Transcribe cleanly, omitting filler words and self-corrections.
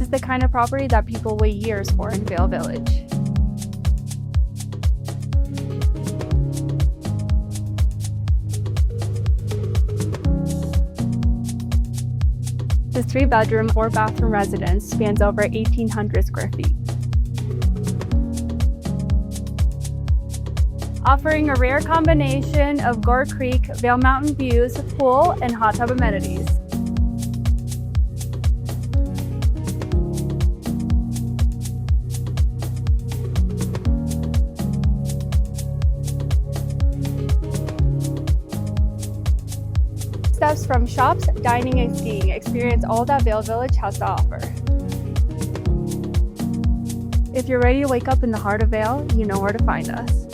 is the kind of property that people wait years for in Vail Village. This 3-bedroom, 4-bathroom residence spans over 1,800 square feet. Offering a rare combination of Gore Creek, Vail Mountain views, pool, and hot tub amenities. Steps from shops, dining, and skiing, experience all that Vail Village has to offer. If you're ready to wake up in the heart of Vail, you know where to find us.